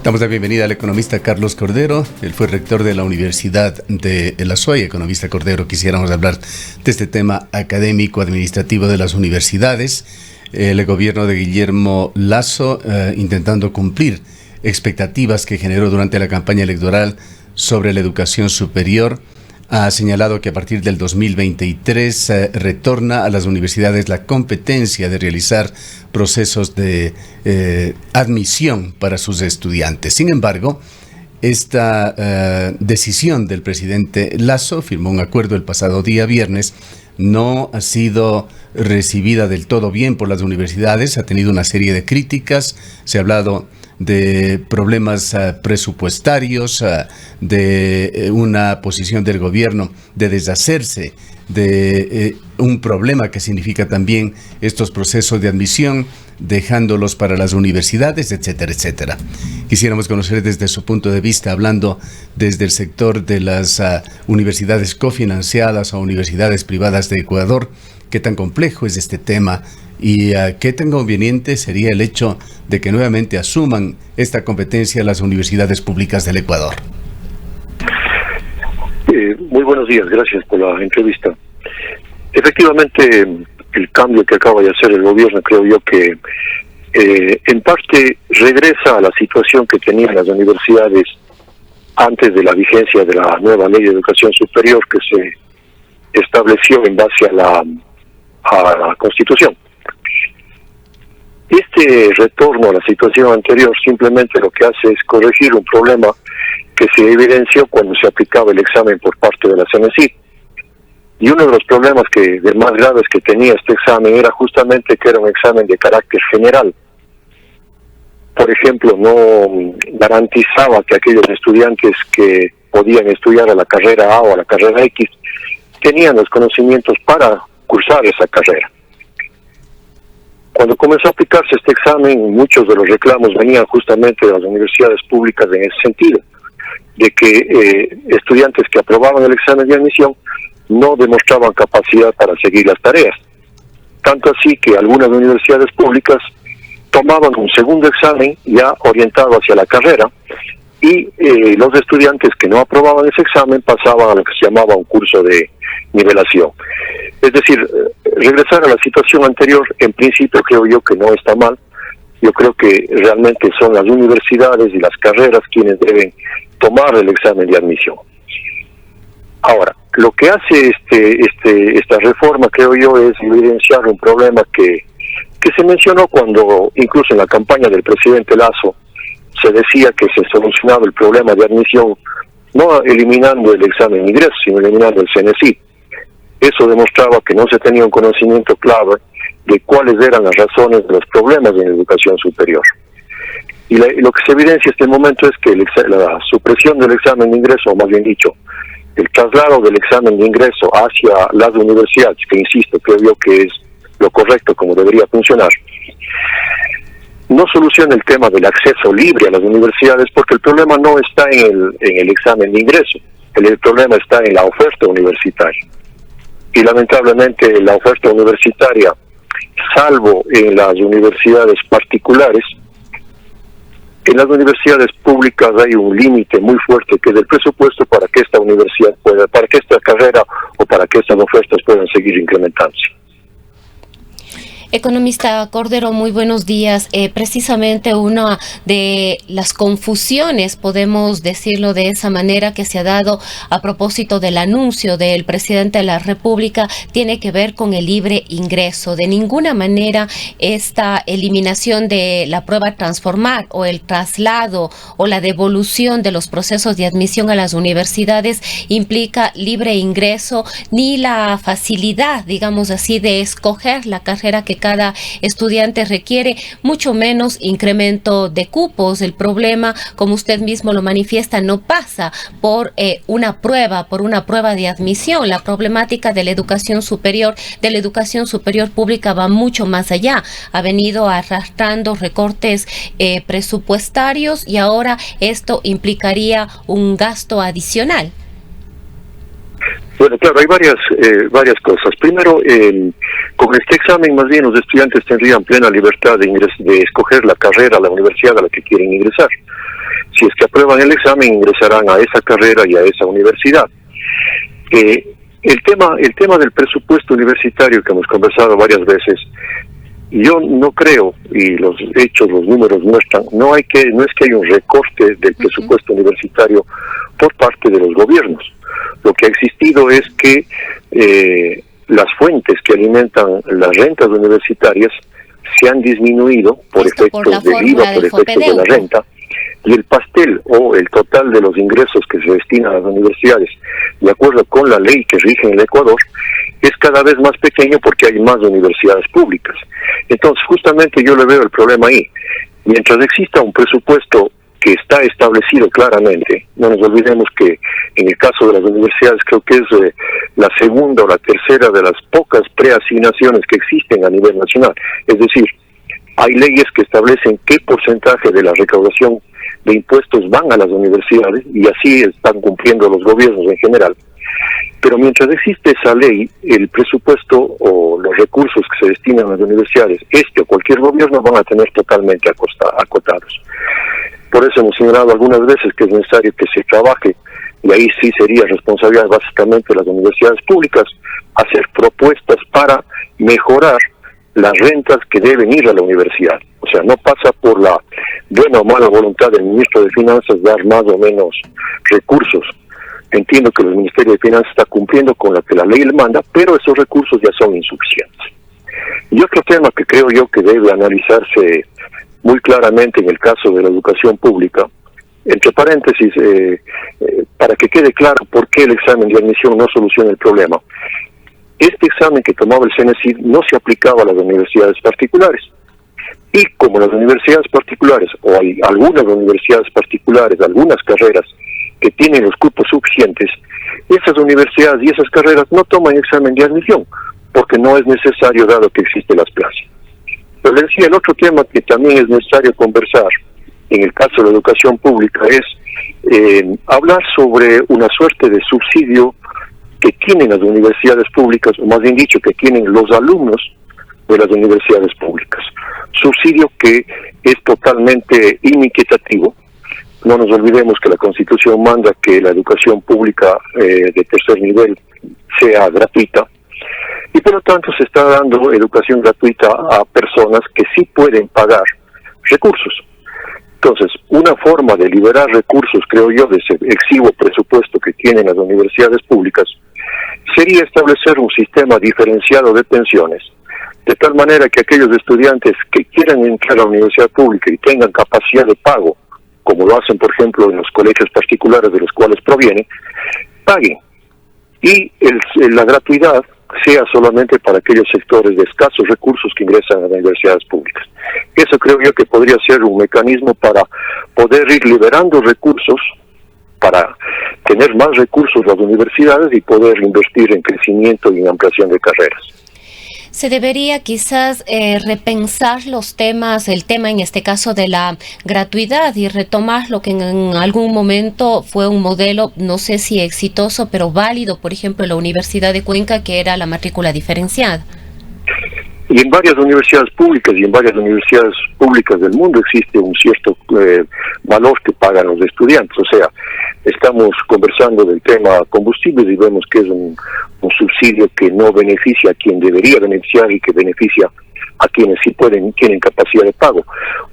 Damos la bienvenida al economista Carlos Cordero. Él fue rector de la Universidad de El Azuay. Economista Cordero, quisiéramos hablar de este tema académico, administrativo de las universidades. El gobierno de Guillermo Lasso intentando cumplir expectativas que generó durante la campaña electoral sobre la educación superior. Ha señalado que a partir del 2023 retorna a las universidades la competencia de realizar procesos de admisión para sus estudiantes. Sin embargo, esta decisión del presidente Lasso, firmó un acuerdo el pasado día viernes, no ha sido recibida del todo bien por las universidades. Ha tenido una serie de críticas. Se ha hablado de problemas presupuestarios, de una posición del gobierno de deshacerse de un problema que significa también estos procesos de admisión, dejándolos para las universidades, etcétera, etcétera. Quisiéramos conocer desde su punto de vista, hablando desde el sector de las universidades cofinanciadas o universidades privadas de Ecuador, qué tan complejo es este tema y qué tan conveniente sería el hecho de que nuevamente asuman esta competencia las universidades públicas del Ecuador. Muy buenos días, gracias por la entrevista. Efectivamente, el cambio que acaba de hacer el gobierno, creo yo que en parte regresa a la situación que tenían las universidades antes de la vigencia de la nueva ley de educación superior que se estableció en base a la Constitución. Este retorno a la situación anterior simplemente lo que hace es corregir un problema que se evidenció cuando se aplicaba el examen por parte de la CNESID. Y uno de los problemas de más graves que tenía este examen era justamente que era un examen de carácter general. Por ejemplo, no garantizaba que aquellos estudiantes que podían estudiar a la carrera A o a la carrera X tenían los conocimientos para cursar esa carrera. Cuando comenzó a aplicarse este examen, muchos de los reclamos venían justamente de las universidades públicas en ese sentido, de que estudiantes que aprobaban el examen de admisión no demostraban capacidad para seguir las tareas. Tanto así que algunas universidades públicas tomaban un segundo examen ya orientado hacia la carrera y los estudiantes que no aprobaban ese examen pasaban a lo que se llamaba un curso de nivelación. Es decir, regresar a la situación anterior, en principio creo yo que no está mal. Yo creo que realmente son las universidades y las carreras quienes deben tomar el examen de admisión. Ahora, lo que hace esta reforma, creo yo, es evidenciar un problema que se mencionó cuando, incluso en la campaña del presidente Lasso, se decía que se solucionaba el problema de admisión no eliminando el examen de ingreso, sino eliminando el CNESID. Eso demostraba que no se tenía un conocimiento claro de cuáles eran las razones de los problemas en la educación superior. Y lo que se evidencia en este momento es que la supresión del examen de ingreso, o más bien dicho, el traslado del examen de ingreso hacia las universidades, que insisto, creo yo que es lo correcto como debería funcionar, no soluciona el tema del acceso libre a las universidades, porque el problema no está en el examen de ingreso, el problema está en la oferta universitaria. Y lamentablemente la oferta universitaria, salvo en las universidades particulares, en las universidades públicas hay un límite muy fuerte que es el presupuesto para que esta universidad pueda, para que esta carrera o para que estas ofertas puedan seguir incrementándose. Economista Cordero, muy buenos días. Precisamente una de las confusiones, podemos decirlo de esa manera, que se ha dado a propósito del anuncio del presidente de la República tiene que ver con el libre ingreso. De ninguna manera esta eliminación de la prueba transformar o el traslado o la devolución de los procesos de admisión a las universidades implica libre ingreso ni la facilidad, digamos así, de escoger la carrera que cada estudiante requiere, mucho menos incremento de cupos. El problema, como usted mismo lo manifiesta, no pasa por una prueba de admisión. La problemática de la educación superior pública va mucho más allá. Ha venido arrastrando recortes presupuestarios y ahora esto implicaría un gasto adicional. Bueno, claro, hay varias cosas. Primero, con este examen, más bien los estudiantes tendrían plena libertad de escoger la carrera, la universidad a la que quieren ingresar. Si es que aprueban el examen, ingresarán a esa carrera y a esa universidad. El tema del presupuesto universitario que hemos conversado varias veces, yo no creo, y los hechos, los números muestran, no es que haya un recorte del presupuesto universitario por parte de los gobiernos. Lo que ha existido es que las fuentes que alimentan las rentas universitarias se han disminuido por efectos del IVA, por efectos de la renta, y el pastel o el total de los ingresos que se destinan a las universidades, de acuerdo con la ley que rige en el Ecuador, es cada vez más pequeño porque hay más universidades públicas. Entonces, justamente yo le veo el problema ahí. Mientras exista un presupuesto que está establecido claramente, no nos olvidemos que en el caso de las universidades creo que es la segunda o la tercera de las pocas preasignaciones que existen a nivel nacional. Es decir, hay leyes que establecen qué porcentaje de la recaudación de impuestos van a las universidades y así están cumpliendo los gobiernos en general. Pero mientras existe esa ley, el presupuesto o los recursos que se destinan a las universidades, o cualquier gobierno, van a tener totalmente acotados. Por eso hemos señalado algunas veces que es necesario que se trabaje, y ahí sí sería responsabilidad básicamente de las universidades públicas, hacer propuestas para mejorar las rentas que deben ir a la universidad. O sea, no pasa por la buena o mala voluntad del ministro de Finanzas dar más o menos recursos. Entiendo que el Ministerio de Finanzas está cumpliendo con lo que la ley le manda, pero esos recursos ya son insuficientes. Y otro tema que creo yo que debe analizarse muy claramente en el caso de la educación pública, entre paréntesis, para que quede claro por qué el examen de admisión no soluciona el problema. Este examen que tomaba el CENESID no se aplicaba a las universidades particulares. Y como las universidades particulares, o hay algunas universidades particulares, algunas carreras que tienen los cupos suficientes, esas universidades y esas carreras no toman examen de admisión, porque no es necesario dado que existen las plazas. Pero le decía, el otro tema que también es necesario conversar en el caso de la educación pública es hablar sobre una suerte de subsidio que tienen las universidades públicas, o más bien dicho, que tienen los alumnos de las universidades públicas. Subsidio que es totalmente inequitativo. No nos olvidemos que la Constitución manda que la educación pública de tercer nivel sea gratuita, y por lo tanto se está dando educación gratuita a personas que sí pueden pagar recursos. Entonces, una forma de liberar recursos, creo yo, de ese exiguo presupuesto que tienen las universidades públicas, sería establecer un sistema diferenciado de pensiones, de tal manera que aquellos estudiantes que quieran entrar a la universidad pública y tengan capacidad de pago, como lo hacen, por ejemplo, en los colegios particulares de los cuales provienen, paguen. Y la gratuidad sea solamente para aquellos sectores de escasos recursos que ingresan a las universidades públicas. Eso creo yo que podría ser un mecanismo para poder ir liberando recursos, para tener más recursos las universidades y poder invertir en crecimiento y en ampliación de carreras. Se debería quizás repensar los temas, el tema en este caso de la gratuidad, y retomar lo que en algún momento fue un modelo, no sé si exitoso, pero válido, por ejemplo, en la Universidad de Cuenca, que era la matrícula diferenciada. Y en varias universidades públicas y en varias universidades públicas del mundo existe un cierto valor que pagan los estudiantes. O sea, estamos conversando del tema combustibles y vemos que es un subsidio que no beneficia a quien debería beneficiar y que beneficia a quienes sí tienen capacidad de pago.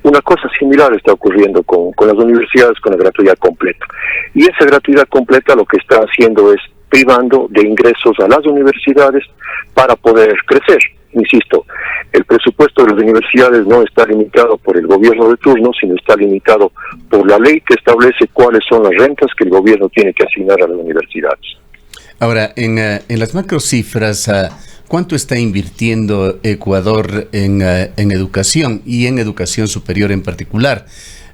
Una cosa similar está ocurriendo con las universidades con la gratuidad completa. Y esa gratuidad completa lo que está haciendo es privando de ingresos a las universidades para poder crecer. Insisto, el presupuesto de las universidades no está limitado por el gobierno de turno, sino está limitado por la ley que establece cuáles son las rentas que el gobierno tiene que asignar a las universidades. Ahora, en las macrocifras, ¿cuánto está invirtiendo Ecuador en educación y en educación superior en particular?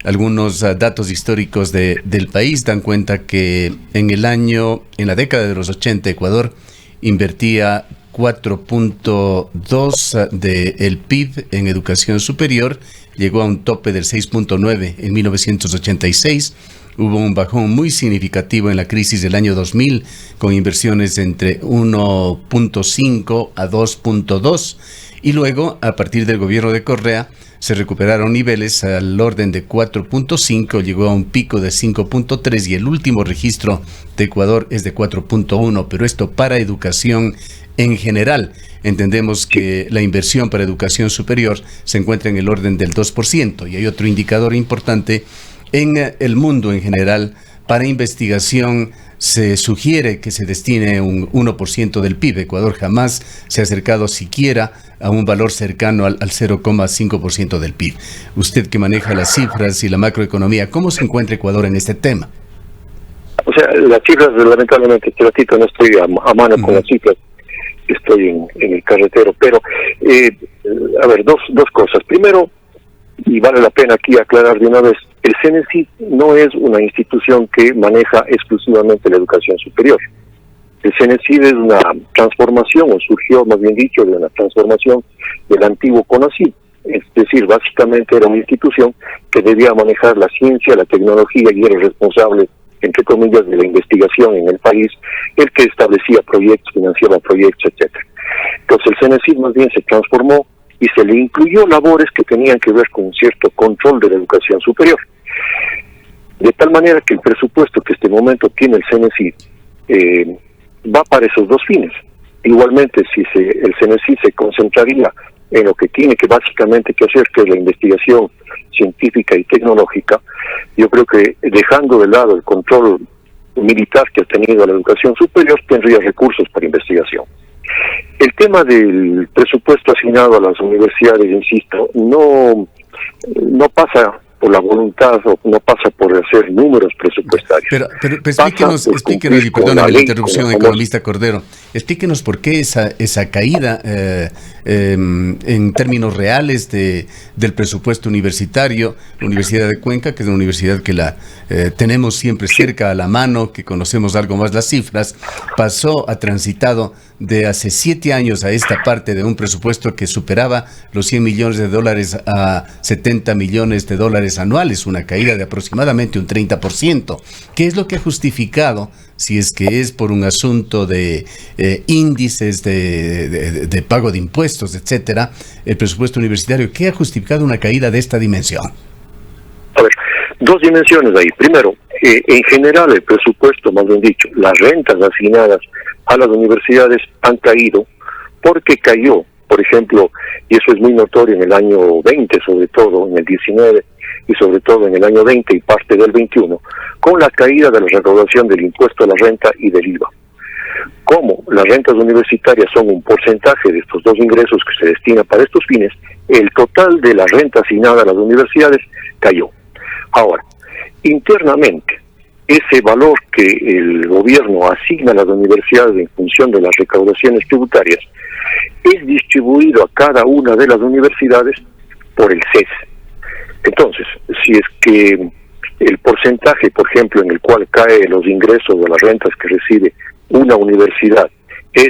Algunos datos históricos del país dan cuenta que en la década de los 80, Ecuador invertía 4.2 del PIB en educación superior, llegó a un tope del 6.9 en 1986, hubo un bajón muy significativo en la crisis del año 2000, con inversiones entre 1.5 a 2.2, y luego, a partir del gobierno de Correa, se recuperaron niveles al orden de 4.5, llegó a un pico de 5.3 y el último registro de Ecuador es de 4.1, pero esto para educación en general. Entendemos que la inversión para educación superior se encuentra en el orden del 2% y hay otro indicador importante en el mundo en general. Para investigación se sugiere que se destine un 1% del PIB. Ecuador jamás se ha acercado siquiera a un valor cercano al 0,5% del PIB. Usted que maneja las cifras y la macroeconomía, ¿cómo se encuentra Ecuador en este tema? O sea, las cifras, lamentablemente, este ratito no estoy a mano con las cifras, estoy en el carretero, pero, a ver, dos cosas. Primero, y vale la pena aquí aclarar de una vez, el CENESID no es una institución que maneja exclusivamente la educación superior. El CENESID es una transformación, o surgió, más bien dicho, de una transformación del antiguo CONACYT. Es decir, básicamente era una institución que debía manejar la ciencia, la tecnología, y era responsable, entre comillas, de la investigación en el país, el que establecía proyectos, financiaba proyectos, etcétera. Entonces el CENESID más bien se transformó y se le incluyó labores que tenían que ver con un cierto control de la educación superior. De tal manera que el presupuesto que este momento tiene el CENESID va para esos dos fines. Igualmente, si el CENESID se concentraría en lo que tiene que básicamente que hacer, que es la investigación científica y tecnológica, yo creo que dejando de lado el control militar que ha tenido la educación superior, tendría recursos para investigación. El tema del presupuesto asignado a las universidades, insisto, no pasa por la voluntad o no pasa por hacer números presupuestarios. Pero explíquenos, y perdóname la interrupción, economista Cordero, explíquenos por qué esa caída en términos reales del presupuesto universitario. La Universidad de Cuenca, que es una universidad que la tenemos siempre cerca a la mano, que conocemos algo más las cifras, ha transitado de hace 7 años a esta parte de un presupuesto que superaba los $100 millones a $70 millones anuales, una caída de aproximadamente un 30%. ¿Qué es lo que ha justificado, si es que es por un asunto de índices de pago de impuestos, etcétera, el presupuesto universitario? ¿Qué ha justificado una caída de esta dimensión? A ver, dos dimensiones ahí. Primero, en general el presupuesto, más bien dicho, las rentas asignadas a las universidades han caído porque cayó, por ejemplo, y eso es muy notorio en el año 20, sobre todo en el 19 y sobre todo en el año 20 y parte del 21, con la caída de la recaudación del impuesto a la renta y del IVA. Como las rentas universitarias son un porcentaje de estos dos ingresos que se destina para estos fines, el total de la renta asignada a las universidades cayó. Ahora, internamente, ese valor que el gobierno asigna a las universidades en función de las recaudaciones tributarias es distribuido a cada una de las universidades por el CES. Entonces, si es que el porcentaje, por ejemplo, en el cual caen los ingresos de las rentas que recibe una universidad es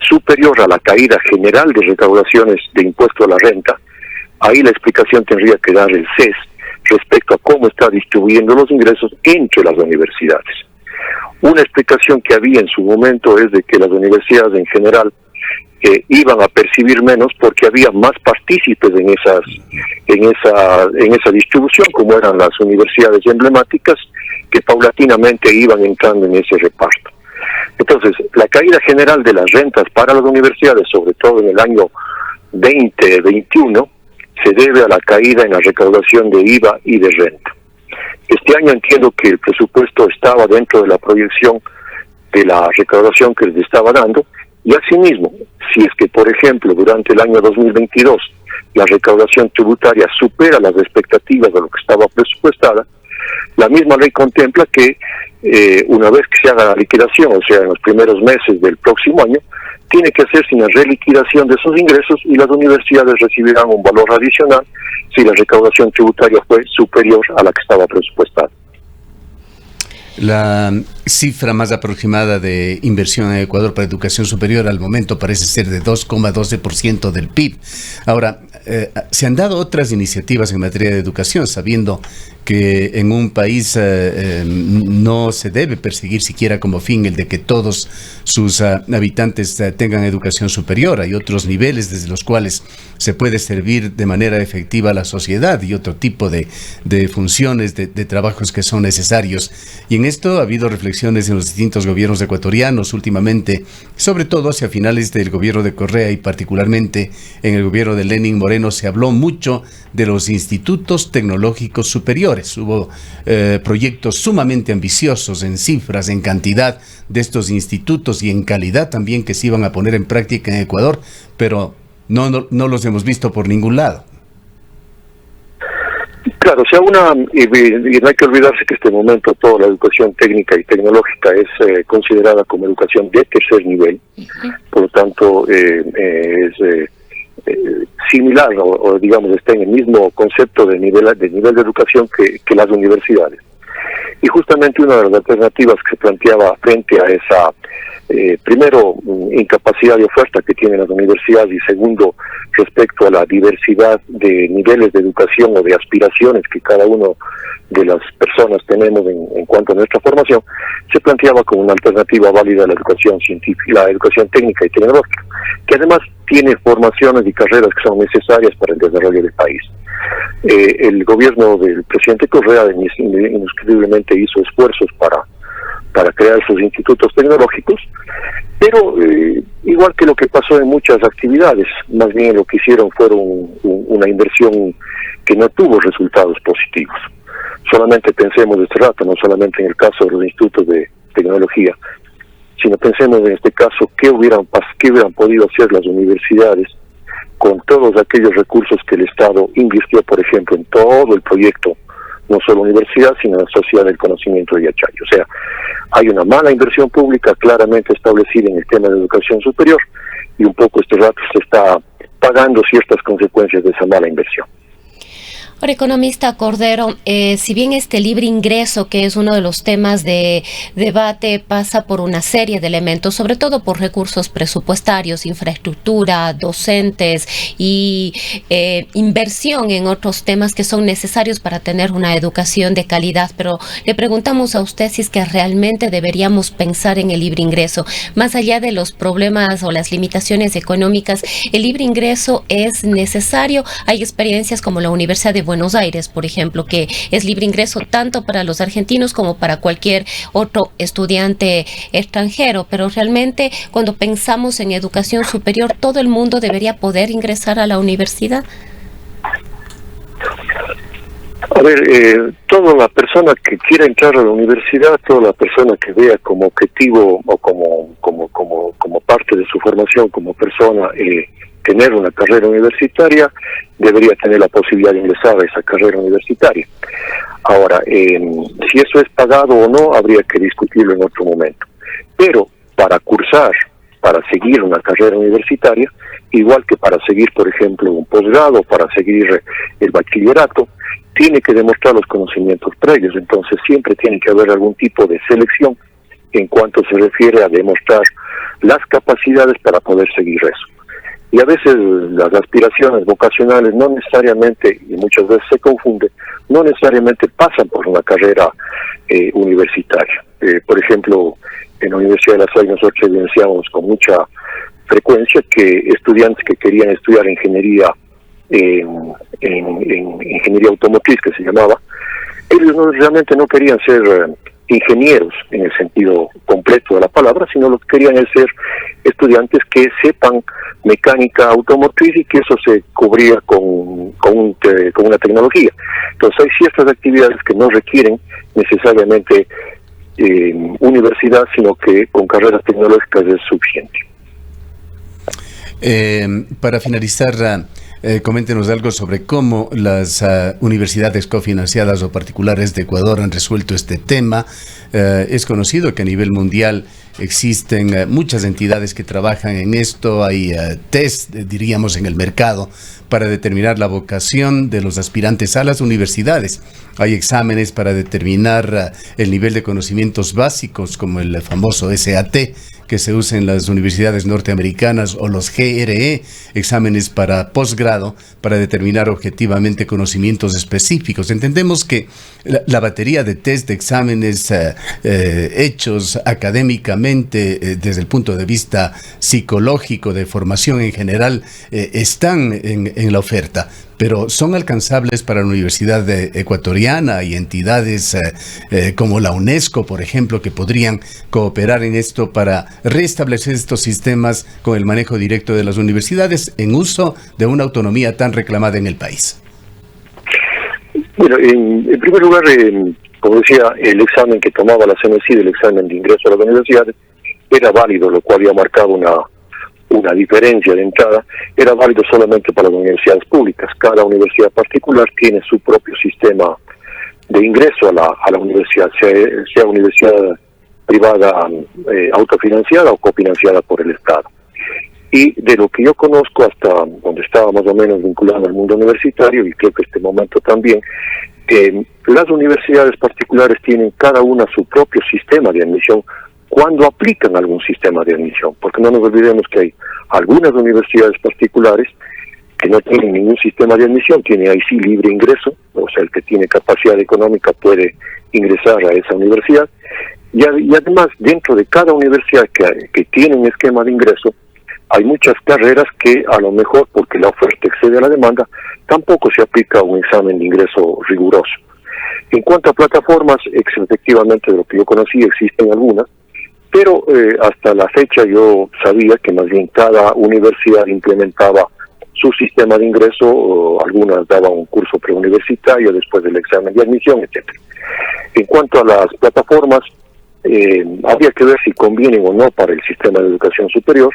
superior a la caída general de recaudaciones de impuesto a la renta, ahí la explicación tendría que dar el CES respecto a cómo está distribuyendo los ingresos entre las universidades. Una explicación que había en su momento es de que las universidades en general iban a percibir menos porque había más partícipes en esa distribución, como eran las universidades emblemáticas, que paulatinamente iban entrando en ese reparto. Entonces, la caída general de las rentas para las universidades, sobre todo en el año 2021, se debe a la caída en la recaudación de IVA y de renta. Este año entiendo que el presupuesto estaba dentro de la proyección de la recaudación que les estaba dando, y asimismo, si es que, por ejemplo, durante el año 2022 la recaudación tributaria supera las expectativas de lo que estaba presupuestada, la misma ley contempla que una vez que se haga la liquidación, o sea, en los primeros meses del próximo año, tiene que hacerse una reliquidación de esos ingresos y las universidades recibirán un valor adicional si la recaudación tributaria fue superior a la que estaba presupuestada. cifra más aproximada de inversión en Ecuador para educación superior al momento parece ser de 2,12% del PIB. Ahora, se han dado otras iniciativas en materia de educación, sabiendo que en un país no se debe perseguir siquiera como fin el de que todos sus habitantes tengan educación superior. Hay otros niveles desde los cuales se puede servir de manera efectiva a la sociedad y otro tipo de funciones, de trabajos que son necesarios. Y en esto ha habido reflexiones en los distintos gobiernos ecuatorianos últimamente, sobre todo hacia finales del gobierno de Correa y particularmente en el gobierno de Lenín Moreno. Se habló mucho de los institutos tecnológicos superiores. Hubo proyectos sumamente ambiciosos en cifras, en cantidad de estos institutos y en calidad también que se iban a poner en práctica en Ecuador, pero no los hemos visto por ningún lado. Claro, o sea, y no hay que olvidarse que en este momento toda la educación técnica y tecnológica es considerada como educación de tercer nivel, por lo tanto es similar o digamos está en el mismo concepto de nivel de educación que las universidades. Y justamente una de las alternativas que se planteaba frente a esa primero, incapacidad de oferta que tienen las universidades y segundo, respecto a la diversidad de niveles de educación o de aspiraciones que cada uno de las personas tenemos en cuanto a nuestra formación, se planteaba como una alternativa válida a la educación científica, la educación técnica y tecnológica, que además tiene formaciones y carreras que son necesarias para el desarrollo del país. El gobierno del presidente Correa indiscutiblemente hizo esfuerzos para crear sus institutos tecnológicos, pero igual que lo que pasó en muchas actividades, más bien lo que hicieron fueron una inversión que no tuvo resultados positivos. Solamente pensemos de este rato, no solamente en el caso de los institutos de tecnología, sino pensemos en este caso qué hubieran podido hacer las universidades con todos aquellos recursos que el Estado invirtió, por ejemplo, en todo el proyecto, no solo universidad, sino la sociedad del conocimiento de Yachay. O sea, hay una mala inversión pública claramente establecida en el tema de educación superior y un poco este rato se está pagando ciertas consecuencias de esa mala inversión. Ahora, economista Cordero, si bien este libre ingreso, que es uno de los temas de debate, pasa por una serie de elementos, sobre todo por recursos presupuestarios, infraestructura, docentes y inversión en otros temas que son necesarios para tener una educación de calidad, pero le preguntamos a usted si es que realmente deberíamos pensar en el libre ingreso. Más allá de los problemas o las limitaciones económicas, ¿el libre ingreso es necesario? Hay experiencias como la Universidad de Buenos Aires, por ejemplo, que es libre ingreso tanto para los argentinos como para cualquier otro estudiante extranjero, pero realmente cuando pensamos en educación superior, ¿todo el mundo debería poder ingresar a la universidad? A ver, toda la persona que quiera entrar a la universidad, toda la persona que vea como objetivo o como parte de su formación como persona tener una carrera universitaria, debería tener la posibilidad de ingresar a esa carrera universitaria. Ahora, si eso es pagado o no, habría que discutirlo en otro momento. Pero para cursar, para seguir una carrera universitaria, igual que para seguir, por ejemplo, un posgrado, para seguir el bachillerato, tiene que demostrar los conocimientos previos. Entonces siempre tiene que haber algún tipo de selección en cuanto se refiere a demostrar las capacidades para poder seguir eso. Y a veces las aspiraciones vocacionales no necesariamente, y muchas veces se confunde, no necesariamente pasan por una carrera universitaria. Por ejemplo, en la Universidad de La Salle nosotros evidenciamos con mucha frecuencia que estudiantes que querían estudiar ingeniería en ingeniería automotriz, que se llamaba, ellos realmente no querían ser ingenieros en el sentido completo de la palabra, sino lo que querían es ser estudiantes que sepan mecánica automotriz y que eso se cubría con una tecnología. Entonces hay ciertas actividades que no requieren necesariamente universidad, sino que con carreras tecnológicas es suficiente. Para finalizar, coméntenos algo sobre cómo las universidades cofinanciadas o particulares de Ecuador han resuelto este tema. Es conocido que a nivel mundial existen muchas entidades que trabajan en esto, hay test, diríamos, en el mercado para determinar la vocación de los aspirantes a las universidades. Hay exámenes para determinar el nivel de conocimientos básicos, como el famoso SAT, que se usa en las universidades norteamericanas, o los GRE, exámenes para posgrado, para determinar objetivamente conocimientos específicos. Entendemos que la batería de test, de exámenes hechos académicamente desde el punto de vista psicológico, de formación en general, están en la oferta, pero son alcanzables para la Universidad Ecuatoriana y entidades como la UNESCO, por ejemplo, que podrían cooperar en esto para restablecer estos sistemas con el manejo directo de las universidades en uso de una autonomía tan reclamada en el país. Bueno, en primer lugar, como decía, el examen que tomaba la CNCID, el examen de ingreso a las universidades, era válido, lo cual había marcado una diferencia de entrada. Era válido solamente para las universidades públicas. Cada universidad particular tiene su propio sistema de ingreso a la universidad, sea universidad privada autofinanciada o cofinanciada por el Estado. Y de lo que yo conozco, hasta donde estaba más o menos vinculado al mundo universitario, y creo que este momento también, las universidades particulares tienen cada una su propio sistema de admisión cuando aplican algún sistema de admisión, porque no nos olvidemos que hay algunas universidades particulares que no tienen ningún sistema de admisión, tiene ahí sí libre ingreso, o sea, el que tiene capacidad económica puede ingresar a esa universidad, y además dentro de cada universidad que tiene un esquema de ingreso, hay muchas carreras que a lo mejor, porque la oferta excede a la demanda, tampoco se aplica un examen de ingreso riguroso. En cuanto a plataformas, efectivamente de lo que yo conocí existen algunas, pero hasta la fecha yo sabía que más bien cada universidad implementaba su sistema de ingreso, o algunas daban un curso preuniversitario después del examen de admisión, etc. En cuanto a las plataformas, habría que ver si convienen o no para el sistema de educación superior,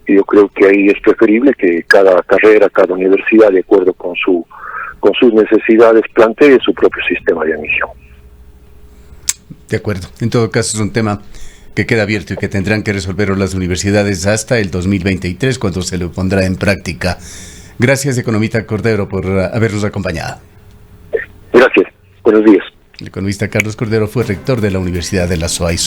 y yo creo que ahí es preferible que cada carrera, cada universidad, de acuerdo con sus necesidades, plantee su propio sistema de admisión. De acuerdo. En todo caso, es un tema que queda abierto y que tendrán que resolver las universidades hasta el 2023, cuando se lo pondrá en práctica. Gracias, economista Cordero, por habernos acompañado. Gracias. Buenos días. El economista Carlos Cordero fue rector de la Universidad de la SOAY.